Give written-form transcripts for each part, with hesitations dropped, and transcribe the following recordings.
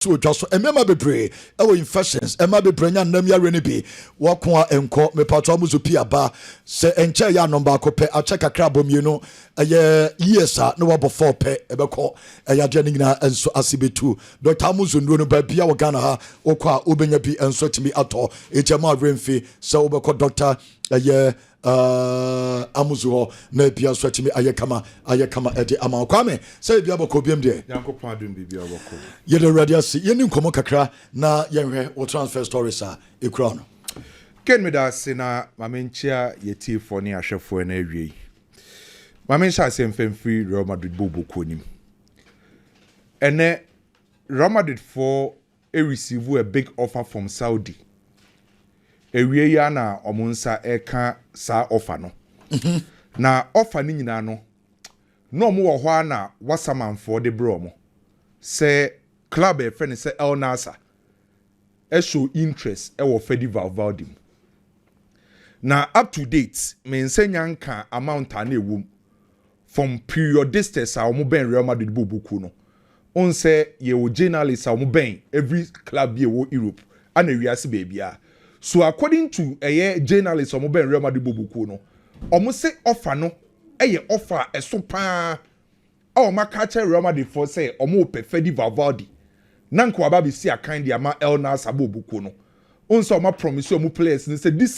so just emema bebre ewo infections ema bebre nya nam ya rene bi wako a enko me pato amuzo pia ba se enche ya number akope a check akra bomie no eye yesa no wabo 4 pe ebeko eya de nyina enso asibetu dr amuzo ndo no ba bia wo Ghana ha okwa obenya bi enso timi ato ejema remfi se obeko doctor eye amuzo na bia so timi ayekama ede ama kwame se bia bako biem de yankopon adum bibia bako ye de ready asi ye ni nkomo kakra na ye hwe o transfer stories a ekura no ken me da se na mamenchia ye tifo ne ahwefo na awie mamenchia asemfemfiri Real Madrid bobo konim ene Real Madrid for receive a big offer from Saudi ewie ya na omunsa eka sa offer no na offer ni nyina no no omo wo ho na wasamanfo de bro mo se club e friend se El Nasa e show interest e wo Fedi Valverde na up to date me nsenya nka amount na ewum from periodistas a omo ben Real Madrid bobuku no on say ye wo journalists a omo ben every club ye wo Europe ana wiase baby so according to journalists omo ben Real Madrid bobuku no omo say offer no offer so pa o makache Real Madrid for say omo pe Fedi Valverde nanko aba be see akan dia ma El Nasa bobuku no on say omo promise omo players ni say this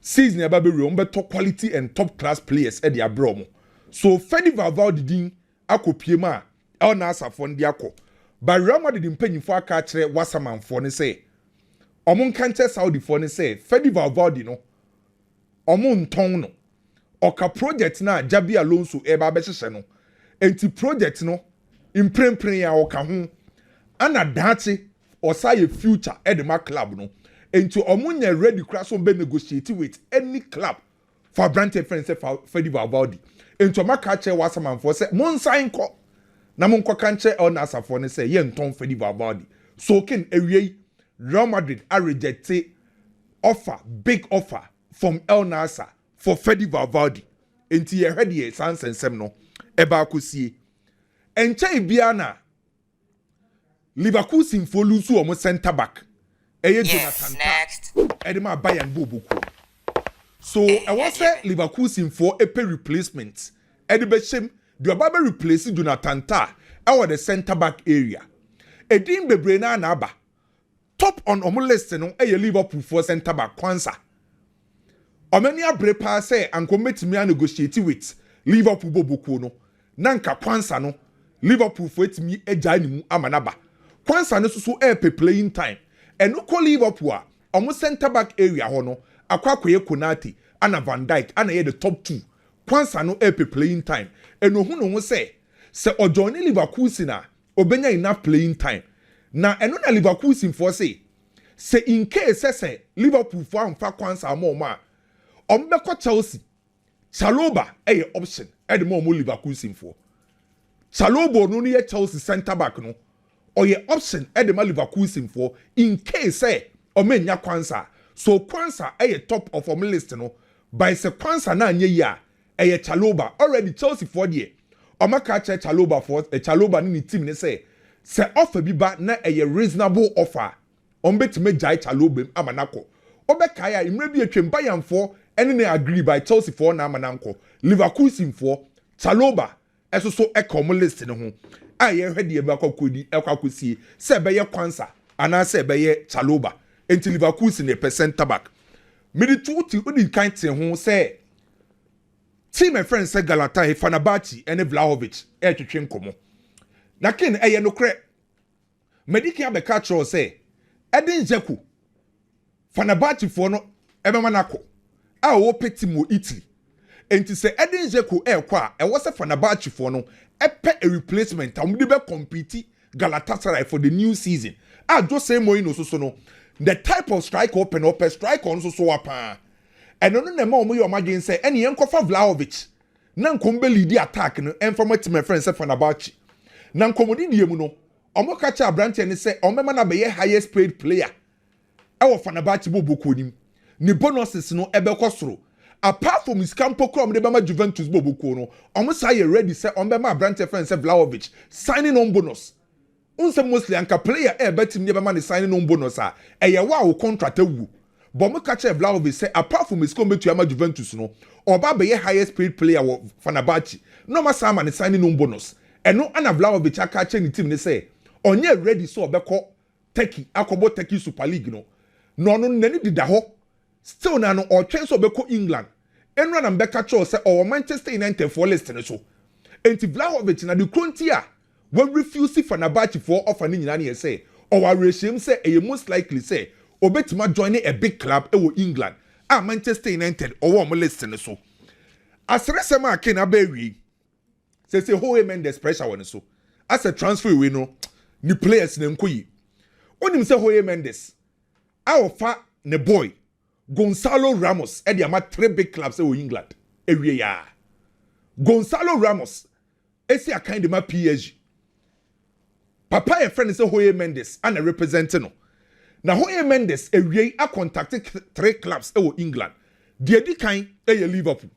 season aba be real omo top quality and top class players e dia bro mo so Fedi Valverde din akopie ma El Nasa for ndi akọ but Real Madrid mpanyimfo aka kire Wasaman for ne say omo nkante Saudi for ne say Fedi Valverde no omo nton no oka project na Jabi Alonso e ba be hyehyɛ no enti project no imprempren ya oka ho ana daate osaye future e de ma club no enti omo nya ready kra so be negotiate with any club for brand friends Fedi Valverde enti omo ka kire Wasaman for say mon sign ko na mon ko kan kire El Nasa for ne say ye nton Fedi Valverde so ken ewie Real Madrid are rejected offer, big offer from El Nasa for Fedi Valverde. Enti ye ready ye sans ensem no eba akosie. Enche biana Leverkusen for lusu omo center back. Eye Jonathan next. Edema Bayern bobuku. So I was say Leverkusen for a pay replacement. Edibeshem the obabe replace Jonathan Ta our the center back area. Edin bebrena na aba. Top on omo list no Liverpool for center back Kwanza. Omeni abrepa say anko metimi negotiate with Liverpool bobuku no. Nanka Kwanza no Liverpool for etimi eja ni mu amanaba. Kwanza no so playing time. Eno ko Liverpool a omo center back area ho no akwakoye Konate ana Van Dijk ana ye the top 2. Kwanza no playing time. Eno hu no say ojoni Liverpool sina obenya enough playing time. Na eno na Leverkusen for say in case say Liverpool for amfa Kwanza amoma ombeko Chelsea Chaloba option e de mo Leverkusen for Chaloba no ne Chelsea center back no oye option e de ma Leverkusen for in case say omenya Kwanza so Kwanza top of our list no by say Kwanza na anye ya Chaloba already Chelsea for there omaka che Chaloba for Chaloba ni team ne say offer bi ba na reasonable offer on betime jai Chalobem amanako obeka ya imre bi atwem Bayern for ene na agree by Chelsea for na amananko Leverkusen for Chaloba eso so ekom list ne ho aye hwede ba kwakodi ekwakosie se be ye Kwanza ana se be ye Chaloba enti Leverkusen e percent back midi tuti odi kan te ho se team friend se Galatasaray Fenerbahce ene Vlahovic twetwe nkomo na ken eye no kre mediki abeka tro say Edin Dzeko Fenerbahce for no ebema nako a wo peti mo Italy enti say Edin Dzeko kwa e wo se Fenerbahce for no epe a replacement am de be compete Galatasaray for the new season a jo say mo ino so no the type of strike open strike on so apa eno no na ma omo yo magin say ene yenkofa Vlahovic na nkombe lead attack no informate my friend say Fenerbahce na nkomodi die mu no omo kacha abrante ne se omema na be highest paid player e wo Fenerbahce bobuku nim ni bonuses no ebe kosoro apart from his campo crom de bema Juventus bobuku no omo say ready say omema abrante friend say Vlahovic signing on bonus unse mostly anka player betim ne be man signing no bonus a eye wa wo contract awu but mo catch Vlahovic say apart from his come to ama Juventus no oba be ye highest paid player wo Fenerbahce no ma sama ne signing no bonus eno ana Vlahovic aka che ni team ne say onye ready so obekọ Turkey akobo Turkey Super League no nani dida ho still na no otwen so obekọ England eno na mbeka cho say o Manchester United for list ne so enti Vlahovic na the kronti a when refuse Fenerbahce for offer ni nyina ne say o wa rehiem say e most likely say obetima join a big club e wo England a Manchester United o wo mo list ne so asresema ake na ba wi say Jorge Mendes pressure won so as a transfer we no ni players na nkoyi onim say Jorge Mendes a ofa ne boy Gonzalo Ramos e dia ma 3 big clubs e wo England e wie ya Gonzalo Ramos esi akinde ma PSG papa e friend say Jorge Mendes and representing no na Jorge Mendes e wie a contact 3 clubs e wo England die di kan e ye Liverpool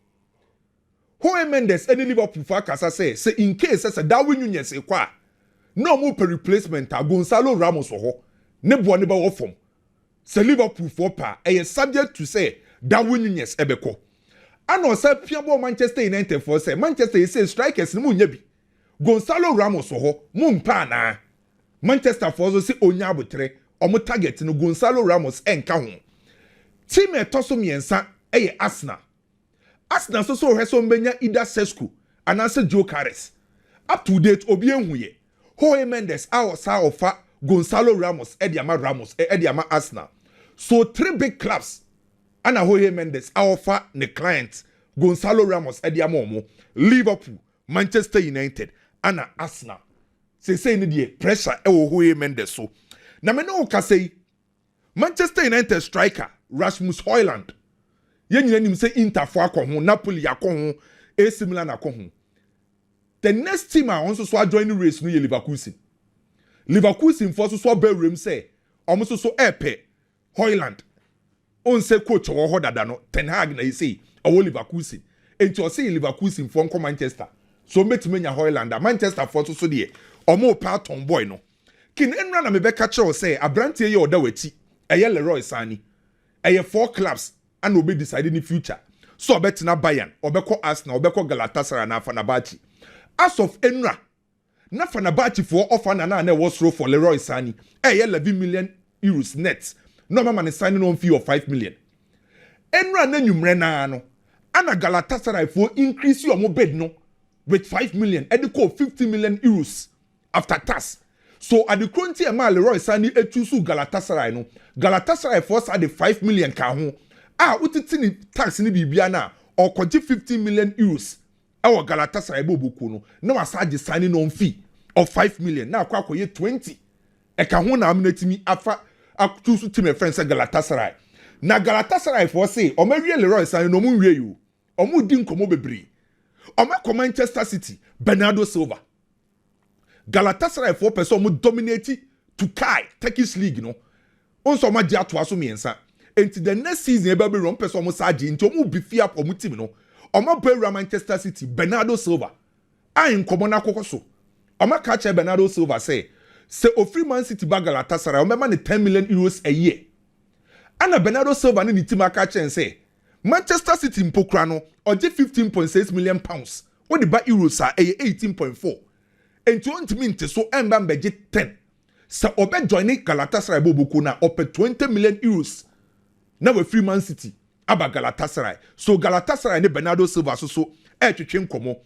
Jorge Mendes any Liverpool for kasa say in case say Darwin Nunez e kwa no mo per replacement a Gonzalo Ramos ho ne bo ne ba wo form say Liverpool for pa e subject to say Darwin Nunez e be ko ano say piabo Manchester United for say Manchester say strikers ni mo nya bi Gonzalo Ramos ho mo mpa na Manchester for so say onya abotre omo target no Gonzalo Ramos enka ho team e toso miensa e Arsenal so reso mbenya Ida Sesku anase Gyokeres up to date obi enhuye Jorge Mendes sa ofa Gonzalo Ramos Ediama Ramos Ediama Arsenal so 3 big clubs ana Jorge Mendes ofa ne client Gonzalo Ramos Ediama omo Liverpool Manchester United ana Arsenal say ni die pressure e wo Jorge Mendes so na me no ka say Manchester United striker Rasmus Højlund yenyina nim say Inter for akọ Napoli akọ ho AC Milan akọ ho the next team a also so join the race no ye Leverkusen for so be rem say omo so epe Højlund on say coach wo ho dada no Ten Hag na say owo Leverkusen enti o say Leverkusen for nko Manchester so metimenya Højlund Manchester for so de omo pa tomboy no kin enra na me be catch o say abrantie ye oda wati eye Leroy Sani eye 4 clubs and will be decided in the future. So betina Bayern, obeko Arsenal, obeko Galatasaray na Fenerbahce. As of Enra, na Fenerbahce for offer na was throw for Leroy Sani. 11 million euros net. No man signing on fee of 5 million. Enra na numre na ano. Ana Galatasaray for increase your mo bid no with 5 million. Ediko 50 million euros after tax. So at the current time Leroy Sani etusu Galatasaray no. Galatasaray for sa the 5 million ka ho. Utitini tax ni bibia na or 15 million euros. Our Galatasaray bobuku no. Na wasaje signing on fee of 5 million. Na kwa ye 20. Eka ho na aminatimi afa akusu team friends Galatasaray. Na Galatasaray for say o mawie Leroy Sane no mu wie you. O mu di nkomo bebre. O ma Manchester City Bernardo Silva. Galatasaray for person mu dominate to Kai Turkish league no. Onso ma dia to aso miensa. Enti the next season ebe be run person mo saje nti o mu bi fi up o mu team no. O ma be Manchester City Bernardo Silva. Ayin nkomo na kokoso. O ma catch Bernardo Silva say ofri Man City ba Galatasaray o me ma 10 million euros a year. Ana Bernardo Silva ni team aka chen say Manchester City mpokra no oje 15.6 million pounds. What the ba euros are 18.4. Enti on timi nte so emba mbeje 10. Sa obe join Galatasaray bobuku na ope 20 million euros. Na we free Man City aba Galatasaray. So Galatasaray ne Bernardo Silva so twetwe nkomo.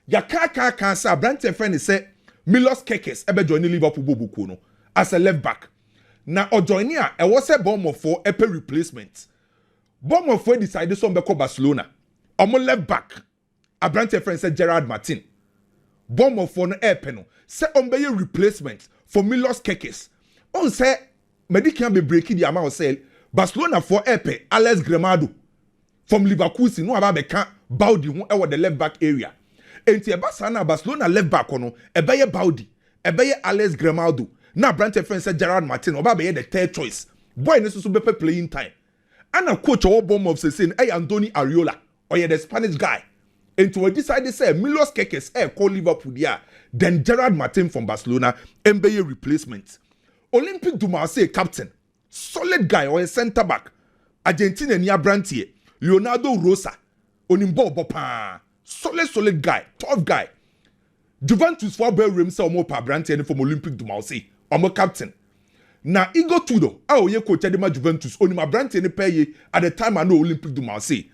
Ya ka sa Brantford friend say Milos Kekes ebe join Liverpool bobuku no as a left back. Na ojoini a e was a Bournemouth for a replacement. Bournemouth for decided so mbeko Barcelona. Omo left back. A Brantford friend said Gerard Martin. Bournemouth for no no. Say ombeye replacement for Milos Kekes. On say medican be breaking the amount say Barcelona for Alex Gremado from Leverkusen no aba beka Baudi who e the left back area. Enti e Barcelona left back ono ebeye Baudi, ebeye Alex Gremado. Na Brantford friend said Gerard Martin oba be the third choice. Boy needs to be playing time. And a coach or Bournemouth saying Andoni Ariola or the Spanish guy. And we decided say Milos Kekes call Liverpool there. Then Gerard Martin from Barcelona MBA replacement. Olympique du Marseille captain. Solid guy or a centre back. Argentina near Brantier. Leonardo Rosa. Onimbo Bopa. Solid guy. Tough guy. Juventus for Bell Rim say omo pa Brantier from Olympique du Marseille. Omo captain. Na Igor Tudor. Ye coach Edema Juventus. Onima Brantier ne pay at the time I know Olympique du Marseille.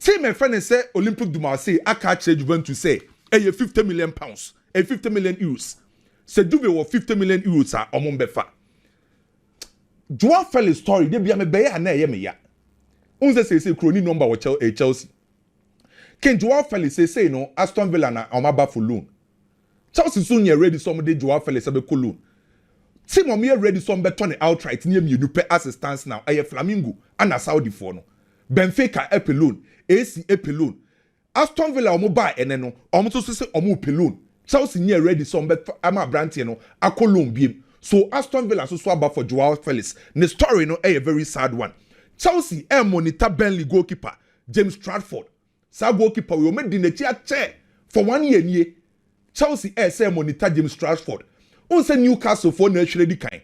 Team my friend say Olympique du Marseille catch Juventus say 50 million pounds. 50 million euros. Se Juve wo 50 million euros a omo befa. Joao Felix story de bia me be ya na ye me ya. Unse say kroni number wo Chelsea. Ken Joao Felix say no Aston Villa na omaba for loan. Chelsea soon ye ready some de Joao Felix be ko loan. Team o me ready some beton ne outright near me pe assistance now. Flamingo and Saudi for no. Benfica epe loan, AC epe loan. Aston Villa omo buy ene no, omo to say omo pe loan. Chelsea near ready some bet ama Brantier no akọ loan biem. So Aston Villa so swap for Joao Felix. The story no a very sad one. Chelsea monitor Burnley goalkeeper James Stratford. Sa goalkeeper we made the chair for 1 year nie. Chelsea say monitor James Stratford. On say Newcastle for naturally di kind.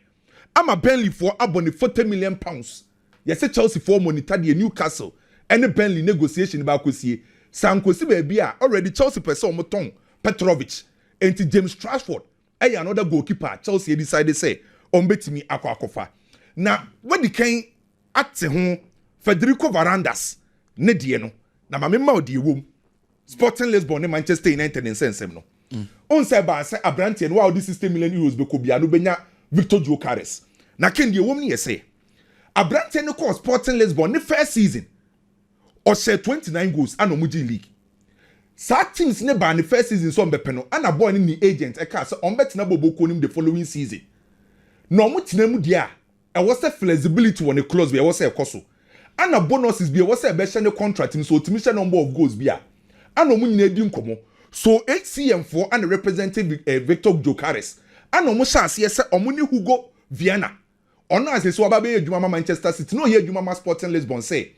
Ama Burnley for abone 40 million pounds. Yes, Chelsea for monitor the Newcastle. And Burnley negotiation ba kosie. Sankosi baby already Chelsea person omoton Petrovic. Enti James Stratford. Another goalkeeper Chelsea decided say betimi akwa. Na when the kind at ho Federico Varandas ne die no. Na mame ma odi ewom. Sporting Lisbon ne Manchester United in sense no. On say ba say Abrantier no wa odi 60 million euros be ko bia no benya Victor Gyokeres. Na ken die ewom ne say Abrantier no call Sporting Lisbon ne first season or say 29 goals and Omuji League. Sa teams ne ba ne first season so mbepe no ana boy ni agent e ka say on bet na boboko nim the following season. No mu tinamu dia e was a flexibility on a clause be was a koso. Ana bonuses be was a be share contract him so optimistic number of goals bia. Ana mu nyina di nkomo. So HCM4 and representative Victor Gyokeres. Ana mu chance ye say omo ni Hugo Viana. Ono as so aba be adwuma Manchester City no ye adwuma Sporting Lisbon say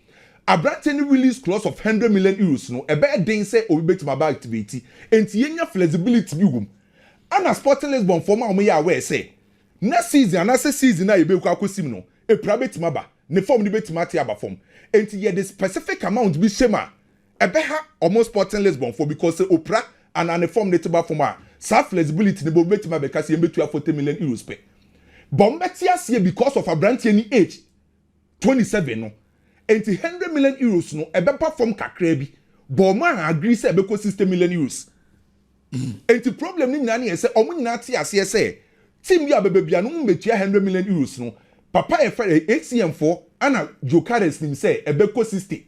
Abrantier release clause of 100 million euros no ebe den say obi betima ba activity enti yenya flexibility bi wum. Ana Sporting Lisbon former omo ya aware say next season anase season na ebe kwa kosim no e pra betima ba ne form ni betima tia ba form enti ye the specific amount bi shema ebe ha omo Sporting Lisbon for because say opra and an form net ba form a sa flexibility ne bo betima be ka say betu 40 million euros pe bombetia see because of Abrantier ni age 27 no enti 100 million euros no ebe perform kakra bi Boma agree say ebe ko 60 million euros enti problem ni nyina ne say omo nyina tie ase say team bi abebebia no metua 100 million euros no papa e fere HCM4 ana Gyokeres nim say ebe ko 60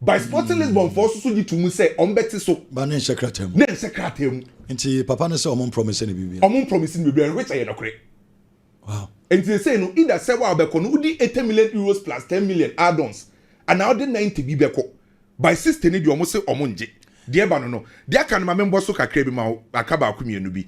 by Sporting Lisbon for so di tumu say on beti so ba ne secretem enti papa ne say omon promise ni bibia which I no kre. Wow. And they say no either say wa beko no udi 80 million euros plus 10 million add-ons and now the 90 bi beko by 60 ni di omo say omo nje de ba no de aka no ma member so kakra bi ma akaba akumienu bi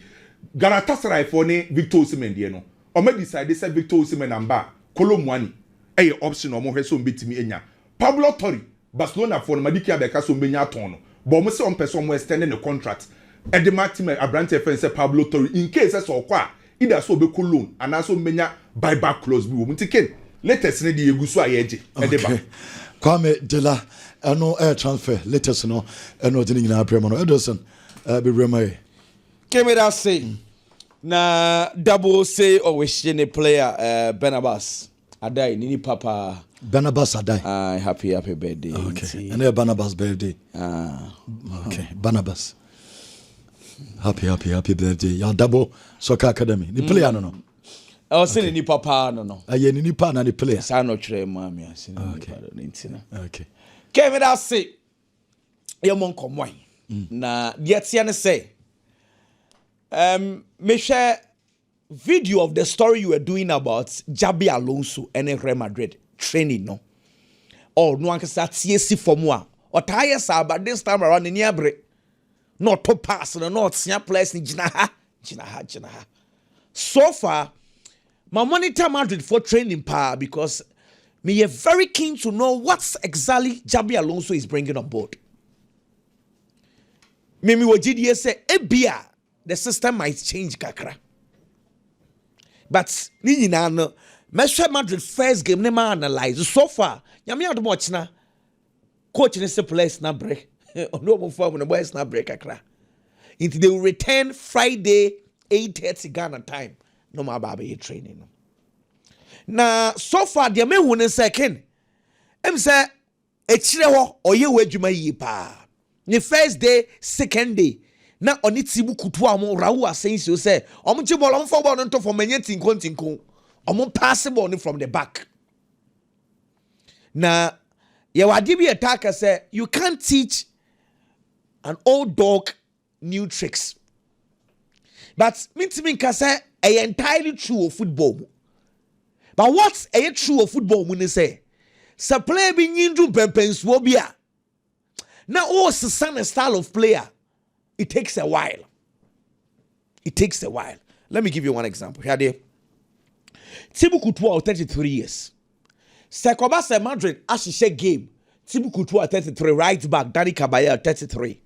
Galatasaray for ne Victor Osimhen de no omo decide say Victor Osimhen amba Kolomwani eye option omo hwe so mbetimi enya Pablo Torre Barcelona for no madiki abeka so mbenya aton no but omo say on person omo extend the contract and the Martin Abrantier friend say Pablo Torre in case say so kwa either so be loan and also menya buyback clause bi wo mutiken latest ne de yeguso ayeje edeba Kwame Dela no air transfer latest no no de nyina prema no Ederson be remai came that say na double say or wish any player Barnabas adai nini papa Barnabas adai happy birthday okay and Barnabas birthday okay Barnabas happy birthday ya double soccer academy the player no I was saying ni papa no aye ni pa na the player sa no chere mami asini okay came that say ye mon komwan na yet ne say me share video of the story you were doing about Jabi Alonso and Real Madrid training no oh no anka sa tie from wa o tire sa but this time around ni abre not to pass no not sia place ni gina ha so far my monitor Madrid for training power because me are very keen to know what exactly Jabi Alonso is bringing on board. Mimi wajidie say ebia the system might change kakra. But ni nyina no Mesha Madrid first game ne ma analyze so far. Nyame adom ochna coach ne say players na break. No more form no boys na break kakra. Until they will return Friday 8:30 Ghana time. No more baby training. No. Na so far the me hu ne second. Em say echire ho oye wadwuma yi pa. The first day, second day. Na oni tibu kutu amo rawu asensi o say omo che ball omo for ball nto for menye tinko omo pass ball from the back. Na ye wade bi attacker say you can't teach an old dog new tricks. But mintimi nka say e entirely true of football. But what's a true of football when they say play bi nyindu pempensuo bia. Now, oh, son style of player, it takes a while. It takes a while. Let me give you one example. Here they Thibaut Courtois 33 years. Sekobase Madrid Ashishe game. Thibaut Courtois 33, right back. Dani Caballero 33.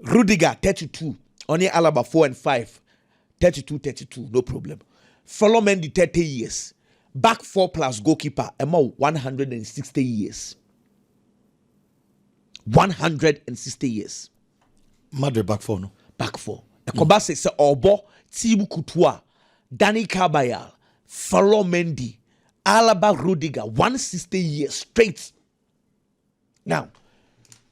Rudiger 32. Only Alaba 4 and 5. 32, no problem. Follow Mendy 30 years. Back 4 plus goalkeeper. Emo 160 years. 160 years. Madrid back 4 no. Back 4. Ekobase se obo Thibaut Courtois, Dani Caballero, Follow Mendy, Alaba, Rudiger, 160 years straight. Now,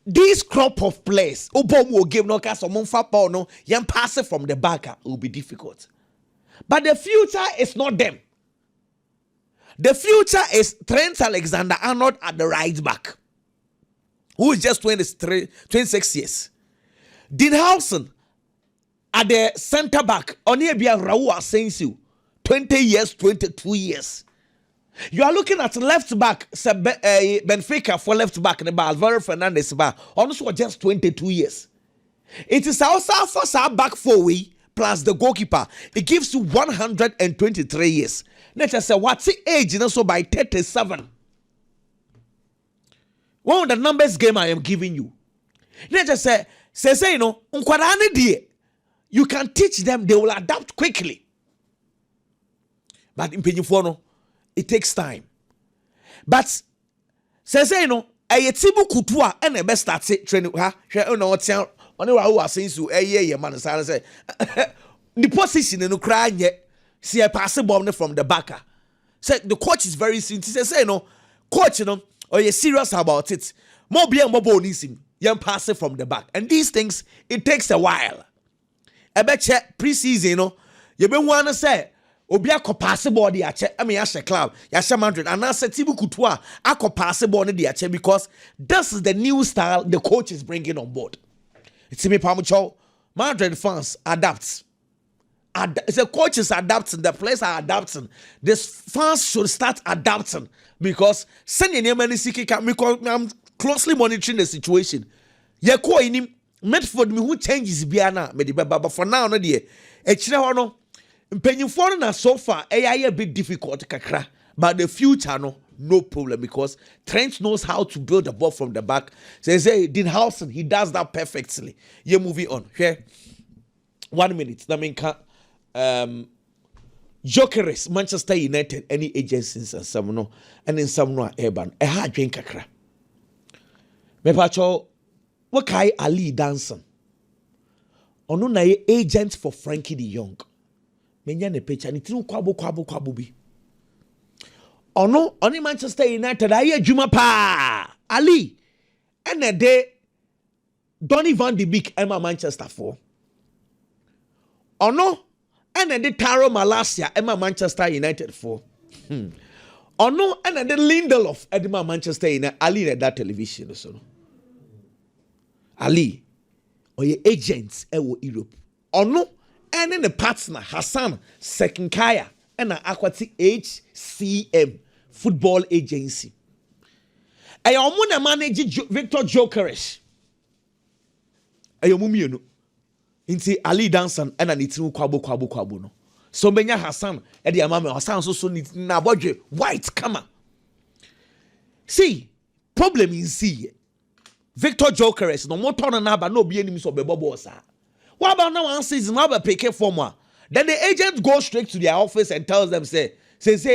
this crop of players, Obom will give no cast on football, no, yan pass it from the back will be difficult. But the future is not them. The future is Trent Alexander-Arnold at the right back, who is just 26 years. Dean Howson at the center back, Oniebia Raul Asensio, 20 years, 22 years. You are looking at left back, Benfica for left back, Alvaro Fernandez, also just 22 years. It is also for our back 4-way plus the goalkeeper. It gives you 123 years. Let's just say, what's the age? You know, so by 37. One of the numbers game I am giving you. Let's just say, you know, you can teach them, they will adapt quickly. But in Penyufono, it takes time. But say, you know, a Thibaut Courtois and the best start training. Only Raul saying so a man say the position in Ukraine see a pass bomb from the backer. Say the coach is very serious. Say, you know, coach, you know, or you're serious about it. More be more bonism. You pass it from the back. And these things, it takes a while. I bet you pre-season, you know, you been wanna say, Obia ko pass ball di ache. I mean, Asha Club, Yasha Madrid, and I said Thibaut Courtois, I ko pass ball di ache because this is the new style the coach is bringing on board. It's me, Pamucho. Madrid fans adapt. The coach is adapting, the players are adapting. The fans should start adapting because I'm closely monitoring the situation. Yeah, ko inim Medford me who changes biana me but for now no dey. Echire no mpanyimfo na so far a bit difficult kakra, but the future no problem because Trent knows how to build the ball from the back. Say Dean Howson, he does that perfectly. You're moving on. Here, 1 minute. That means Gyokeres, Manchester United, any agencies and some no, and in some no urban. A hard drink kakra. Me pacho, what kai Ali Danson? Ono na agent for Frankie de Jong. Menya ne picture ni tinu kwabo bi. Ono oni Manchester United aye adwuma pa. Ali ene de Donny van de Beek ema Manchester for. Ono ene de Taro Malasia ema Manchester United for. Ono ene de Lindelof ema Manchester United. Ali in that television so. Ali oye agents ewo Europe. Ono ene ne partner Hassan Sekinkaya ena akwati HCM football agency. Ayo mu na manage Victor Gyokeres. Ayo mu mienu. Inti Ali Danson ena nitinu kwabo no. So benya Hassan e de amame Hassan so na bodwe white kama. See, problem in see. Victor Gyokeres no motor no na ba no be enim so be bobo sa. What about now one season how be pick for then the agent goes straight to their office and tells them say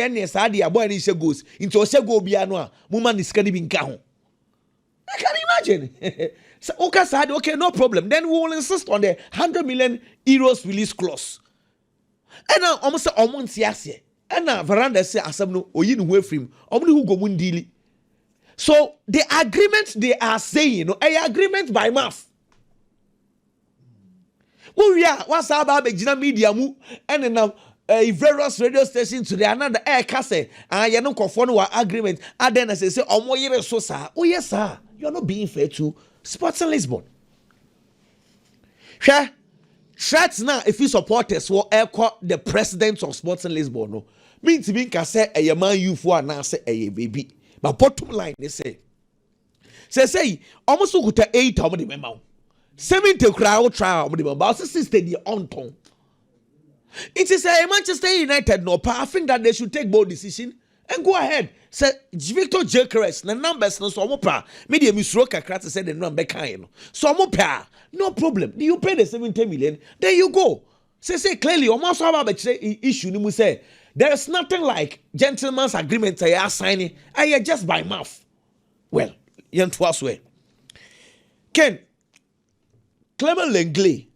any sadi boy ni she goes into o she go bia no a muma ni sika ni bi nka ho. I can imagine. So okay said okay no problem then we will insist on the 100 million euros release clause. And now almost say almost ase. And now veranda say asem no oyi ni ho afrim omni hu go mun deal. So the agreement they are saying no a agreement by mouth. We are what's about the media mu and now various radio stations to the another air case and you know conform to agreement and then I say omo yere so sir. Oh yes sir, you are not being fair to Sporting Lisbon. Sure. Threats now if you supporters will echo the president of Sporting Lisbon no mean to be can say a man you for now say a baby. But bottom line they say almost go to 8 of the memo. 70 crowd trial of the about 60 the on tone. It is a Manchester United no I think that they should take bold decision and go ahead. Say Victor Gyokeres the numbers no so pa media misro kakra say the number kind. So no problem. You pay the 70 million, there you go. Say clearly almost have a issue ni say there is nothing like gentleman's agreement I are signing. I just by mouth. Well, way. Ken Clement Lenglet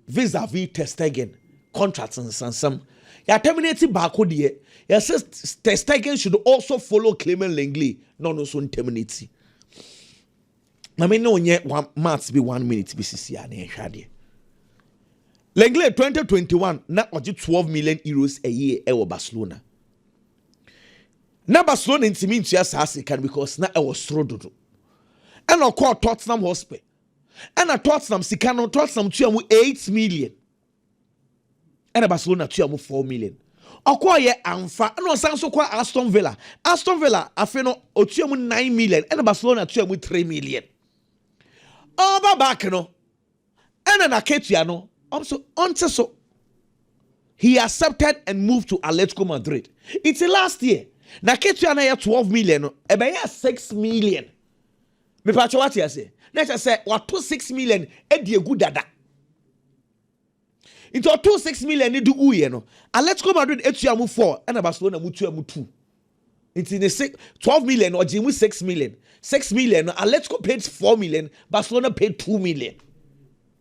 vis-a-vis Ter Stegen contracts and some. Ya terminated Barca there. Ya says Ter Stegen should also follow Clement Lenglet. No so terminate. I mean no yet one month be 1 minute be CC. Lenglet 2021 na oje 12 million euros a year ewo Barcelona. Na Barcelona intimi ntua saase kan because na ewo soro dodo. And I call Tottenham Hotspur. And I Tottenham Sikano Tottenham tuamu 8 million. And Barcelona tuamu 4 million. Okwa ye amfa and on sanso kwa Aston Villa. Aston Villa afeno otuamu 9 million and Barcelona tuamu 3 million. Oba back no. And an Aketia no. So he accepted and moved to Atletico Madrid. It's last year. Na Ketia na 12 million. Ebe ya 6 million. Me pacho what you say? Let's say what 6 million e die good dada. Into 6 million ni du uye no. Atletico Madrid etuamu 4 and Barcelona mu tuamu 2. Into the 12 million or jimu 6 million. 6 million Atletico paid 4 million, Barcelona paid 2 million.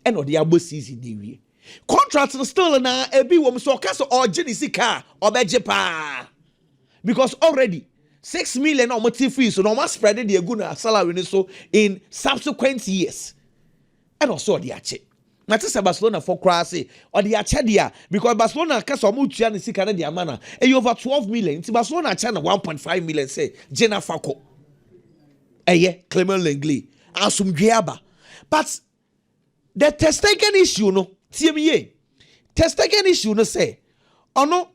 And or the abo season ni contracts still na ebi wo so kaso or sika or beje pa. Because already 6 million or motive fees so no more spread the good salary so in subsequent years. And also the ache. Na tese Barcelona for crazy or the ache dia because Barcelona kaso mu tua ni sika na dia mana e over 12 million. Ti Barcelona ache na 1.5 million say Jena Fako. Eye Clement Lenglet asumdwe aba. But the Ter Stegen issue no TME. Ter Stegen issue no say ono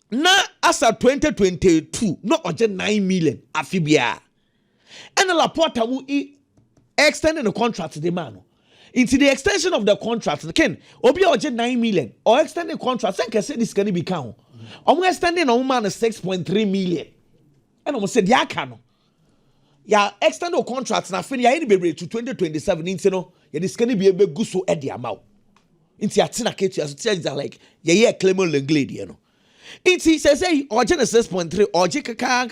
na asa 2022 no oje 9 million afibia. And la porta mu extending the contract to the man. Into the extension of the contract, Ken, obi oje 9 million or extending contract, think I said this can be count. Extending on man 6.3 million. And almost said ya cano. Ya extend the contract na fin ya any be to 2027 into no ya this can be a big guso at the amount. Into ya tina ketu as tell like ya Clement Lenglet you know. It says say or Genesis 6.3 or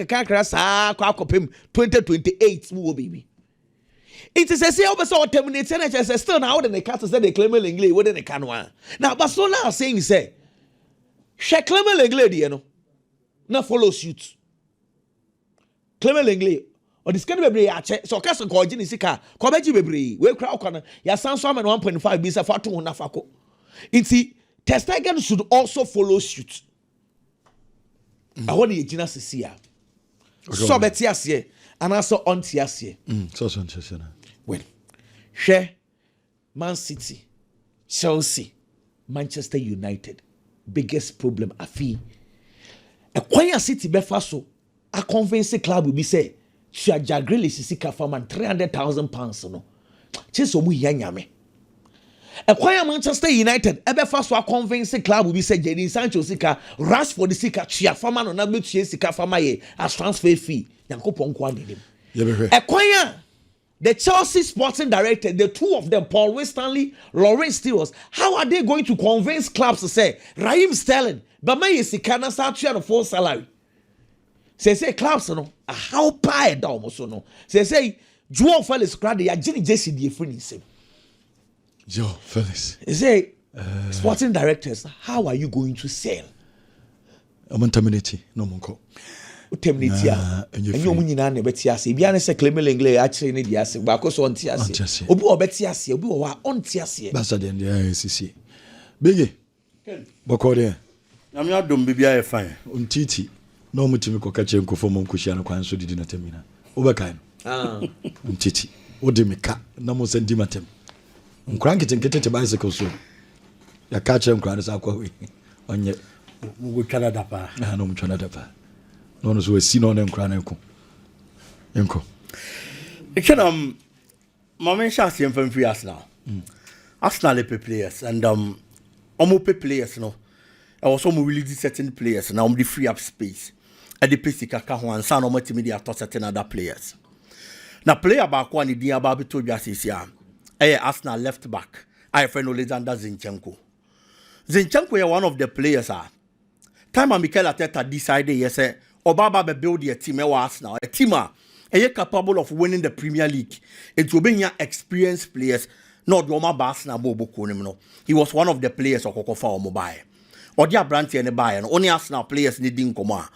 kaka sa kwa kopem 2028 mu baby. It says say obeso terminate and says still now the cast say the Clement Lenglet within the canwa. Now Barcelona are saying say she Clement Lenglet you know. Na follow suit. Clement Lenglet or this kind of bebre so cast ko gini sika ko beji bebre we kra okona ya sanso am 1.5 bisa for 2 na fako. Inti Ter Stegen should also follow suit. I want the Gina Cecilia. So Betiasie and also on Tiasie. So well, share Man City, Chelsea, Manchester United. Biggest problem afi. A Kwaya City befaso a convincing club will be say Chia Jagrelis sika faman 300,000 pounds no. Cheso mu yanyame. A Kwaya Manchester United befaso a convincing club will be say Jadon Sancho sika rush for the sika Chia faman no na betu sika fama ye as transfer fee. Yankopon kwa dedim. A Kwaya the Chelsea sporting director, the two of them, Paul Winstanley, Lawrence Steels, how are they going to convince clubs to say, Raheem Sterling, but my is can start to have full salary? Say clubs, no, how pie down also no. Say, Joao Felix cried, the Jenny Jesse, the friend is Joe Felix. Say, sporting directors, how are you going to sell? I'm terminate, no more. Terminate and you mean an Betias, Bianese Clemelingle, actually, yes, Bacos on Tias, Obo Betias, Obo on Tias, Basadian, the ICC. Biggy, Bocode, I'm not done, baby. I fine. Titi, no Mutimiko Kachenko for Monkushiano, Kwan, so did not termina. Overkind. Titi, Odemika, Namo Sentimatem. Crank it and get it a bicycle soon. Ya catch him, crying as aqua on yet. We cannot up. I know Canada. No one's who is seen on them crying. Uncle. It can, Mamma Shassi and free Arsenal. Arsenal players and almost players, no. I was some really certain players and I'm the free up space. At the Pesica and San Multimedia to certain other players. Now, player back one, the dear Barbie told you this year. Arsenal left back. I friend Alexander Zinchenko. Zinchenko is one of the players. Time Mikel Arteta decided, yes, Obaba be build a team Arsenal, a team capable of winning the Premier League. It will be experienced players, not Roma Arsenal Bobo Konimino. He was one of the players of Kokofa Mobile. Or the Branty and the Bayern, only Arsenal players needing Koma.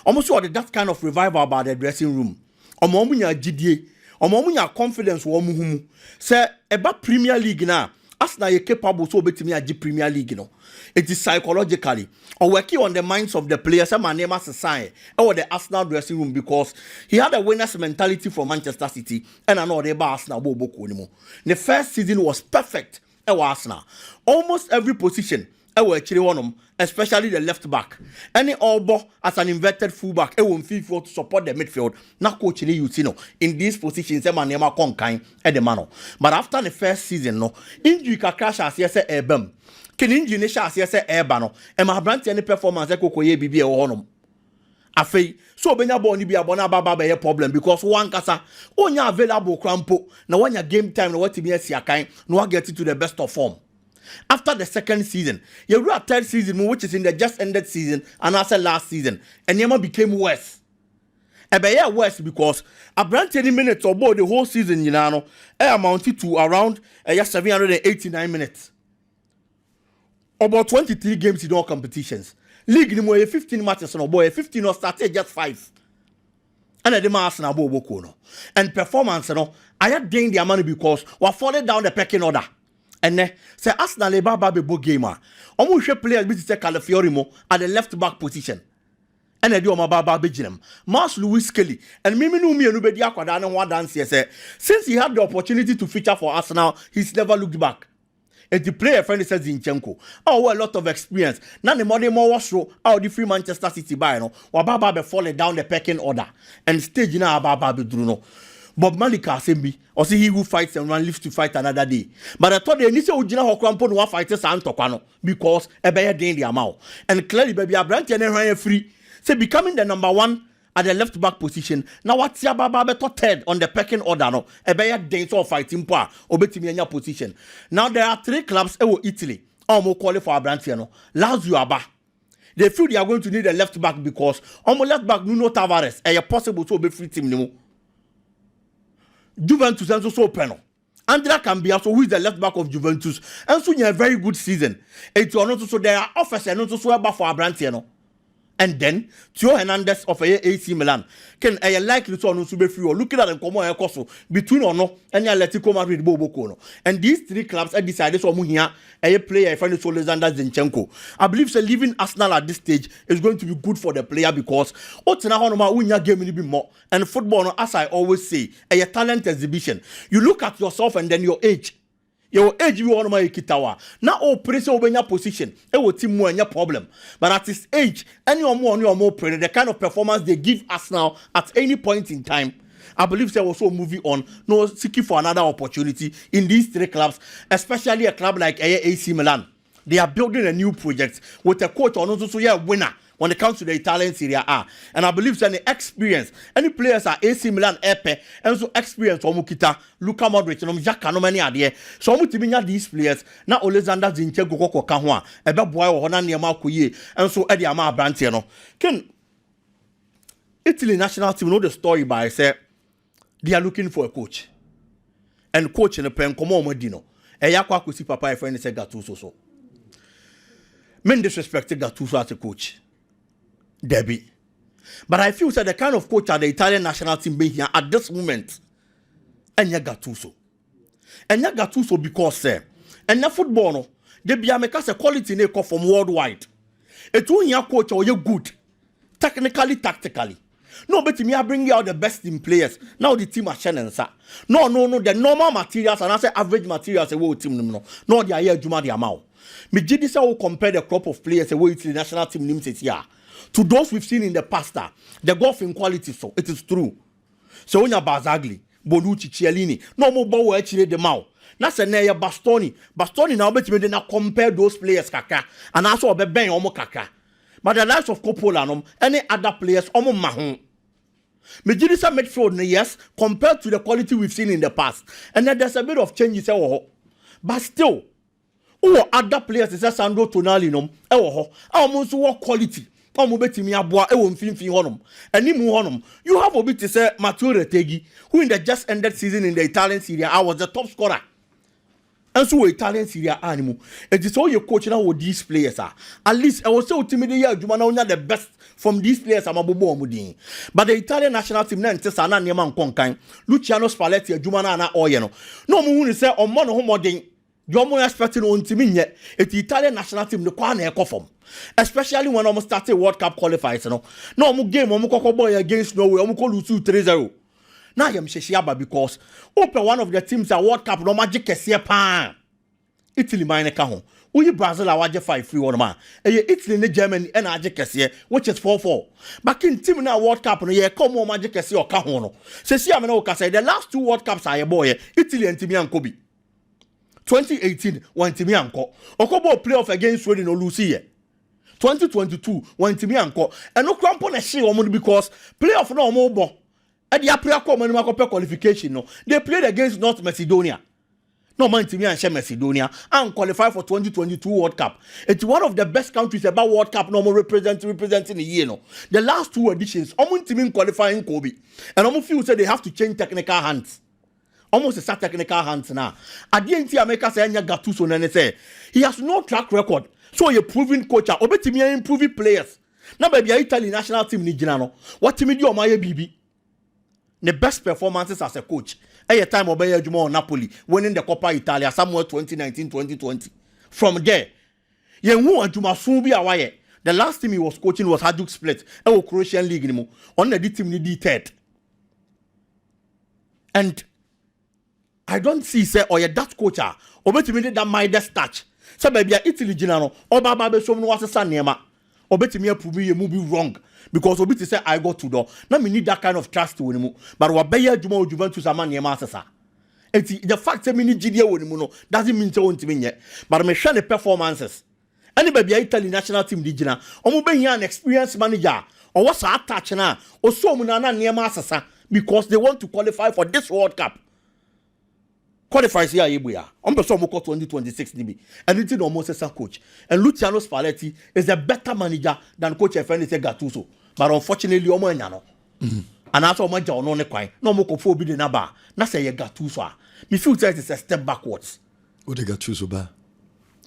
Almost saw that kind of revival about the dressing room. Omomunya GDA, Omomunya confidence womuhumu. Say about Premier League now. Arsenal is capable so betimi agi Premier League no. It is psychologically or working on the minds of the players. My name as a sign or the Arsenal dressing room because he had a winner's mentality from Manchester City and I know they Arsenal bobo anymore. The first season was perfect. Arsenal almost every position. Actually one of them, especially the left back. Any elbow as an inverted fullback, won't feel for to support the midfield. Now coach you know in these positions, my name are conking at the mano. But after the first season, no injury can crash as yes airborne. Can injury as yes airborne. And my brand any performance echo BB or honum. Afei, so benya boni bi abona baba be problem because one kasa onya available crampo. Now when your game time, no what to be a siakai, no get into the best of form. After the second season, you were third season, which is in the just ended season, and after last season, and Yama became worse. A worse because a brand 10 minutes or more the whole season, you know, amounted to around 789 minutes. About 23 games in all competitions. League no more 15 matches no boy, 15 or started just 5. And the Arsenal bobo and performance, I had gained the money because we're falling down the pecking order. And say Arsenal Baba be book gamer. Almost players be to Calafiorimo at the left back position. And I do my Baba Bijim. Mars Louis Kelly and Mimi Numi and Ubedi Aquadan and one dance say since he had the opportunity to feature for Arsenal, he's never looked back. And the player friend says Zinchenko. Oh, a lot of experience. Now the money more was show how the free Manchester City buy no. Or Baba be falling down the pecking order and stage now Baba be Bruno. Bob Malika Asembi, or see he who fights and one lives to fight another day. But I thought they need to Hokrampo no fighters and Tokano because a bear gain the amount. And clearly, baby, a brand and free. Say becoming the number one at the left back position. Now what's your Baba third on the pecking order? No, a bear gains or fighting power or betting position. Now there are 3 clubs in Italy. Almost qualify a brand no. Lazio Aba. They feel they are going to need a left back because almost left back Nuno Tavares a possible to be free team no. Juventus and so open. Andrea Cambiaso, who is the left back of Juventus, and so you have a very good season. It's not so there are offers and not so about for Abrantiano. And then Theo Hernandez of AC Milan can likely to be free or looking at them come on course between or no and Atletico Madrid Bobo Kono. And these 3 clubs have decided so here a player find it Alexander Zinchenko. I believe so leaving Arsenal at this stage is going to be good for the player because game be more and football, as I always say, a talent exhibition. You look at yourself and then your age. Your age you want my kitawa. Now all press over your position. It will team more any problem. But at his age, any or more prayer, the kind of performance they give us now at any point in time. I believe they also moving on, no seeking for another opportunity in these 3 clubs, especially a club like AC Milan. They are building a new project with a coach on also a winner. when it comes to the Italian Serie A. And I believe that the experience, any players are AC Milan, Epe, and so experience Omukita, Luka Modric, and Jaka, no many idea. So Mutiminya these players, now Alexander Zinchenko Koko Kahwa, Eba Boy or Honani Amakuye, and so Eddie Ama Brantiano. Can Italy national team know the story by say they are looking for a coach. And coach in a pen, come on, Medino. Eyakwa kusi papa a friend said Gattuso so. Men disrespected Gattuso as a coach. Debbie. But I feel that the kind of coach at the Italian national team being here at this moment, and Gattuso. And Gattuso because and the football no, they be a quality they call from worldwide. It's one year coach or you good, technically, tactically. No, but me I bring you out the best in players. Now the team are shining, sir. No, the normal materials and I say average materials a team no. They are here Juma the amount. Me this will compare the crop of players away to the national team names here to those we've seen in the past. The golfing quality, so it is true. So when you Barzagli, Bonucci, Cialini, no more bow actually the mouth. That's a near Bastoni. Bastoni now bet me they not compare those players kaka and also be ben omo kaka. But the likes of Coppola, any other players, omo mahon. Majidisa midfield, yes, compared to the quality we've seen in the past. And then there's a bit of changes, but still, other players, is Sandro Tonali, almost what quality. And you have a bit to say Matteo Retegui, who in the just ended season in the Italian Serie A was the top scorer. And so Italian Serie A animal. It is all your coach now with these players are. At least I was so timid here, Jumana the best from these players are Mabubo Mudin. But the Italian national team then Tessana Neman Conkan, Luciano Spalletti, Jumana Oyeno. No moon say on one homoding. You're more expecting on team yet. It's the Italian national team the Kwane Ekofom. Especially when almost started World Cup qualifiers. No more game, Omukoko boy against Norway, Omuko Lutu 3-0. Now I'm Sheshiaba because open one of the teams at World Cup no magic pan. Italy mine kahon. We Brazil are 5-3 man. Italy and Germany and Ajekese, which is 4-4. Back in team now World Cup no ye come on Majekese or Kahono. Sesi ameno ka say the last 2 World Cups are boy Italy and Timi and Kobe. 2018 one Timi anko. Okobo playoff against Sweden or Lucy. 2022 one Timi anko. And no cramp on a she because playoff no more. At the qualification, no, they played against North Macedonia. No man to me and share Macedonia and qualify for 2022 World Cup. It's one of the best countries about World Cup no more representing a year. No, the last 2 editions, almost team qualifying Kobe, and almost few said they have to change technical hands. Almost a start technical hands now. At the end, America say Gattuso and say he has no track record. So you're proving coach, obetimi improving players. Now baby, Italy national team ni jinano. What team do my BB? The best performances as a coach. A time Obey Jumo Napoli winning the Coppa Italia somewhere 2019-2020. From there, Yengu and Juma Sumbi Awaye. The last team he was coaching was Hajduk Split. A Croatian league anymore. On the team need third. And I don't see say or that coach obetimi that Midas touch. Say baby Italy Ginano or Baba so no was a nema. Obetimi prove you move wrong. Because Obiti say I got to do. Now me need that kind of trust to him. But what Bayer Jumo Juventus a man yemasa. The fact that me need GDA with him doesn't mean so to me yet. But me share the performances. Anybody Italian national team digina. Omo be here an experienced manager. Or what's our touch now? Or so munana yemasa because they want to qualify for this World Cup. Qualifies here Ibuya. On person 2026 DB. And it's almost a coach. And Luciano Spalletti is a better manager than coach FNC Gattuso. But unfortunately, Omo and also my job no quite. No more for be the naba. Na say Gattuso. Me feel that it's a step backwards. What they Gattuso ba?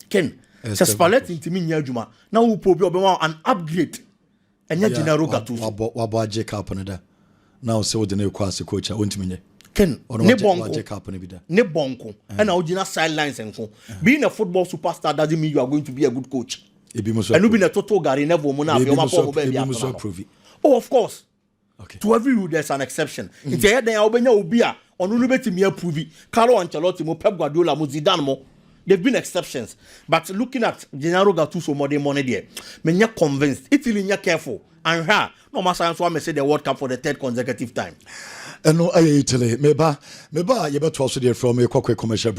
Ken. So Spalletti into me nyajuma. Now we probably an upgrade. And ya Gennaro Gattuso. Wabo Jake up on that. Now say what the new quasi coach won't mean. Ken ne bonko and original sidelines and so being a football superstar doesn't mean you are going to be a good coach. And you being a total Gary never oh, of course. Okay. To every rule there's an exception. It's a then Obia on Unubeti Pruvi, Carlo Ancelotti, Pep Guardiola, Zidane. They've been exceptions. But looking at Gennaro Gattuso more than money there, me not convinced. Italy not careful. And her no matter so I say the World Cup for the 3rd consecutive time. And no, I Italy. Meba, you better also there from a quick commercial.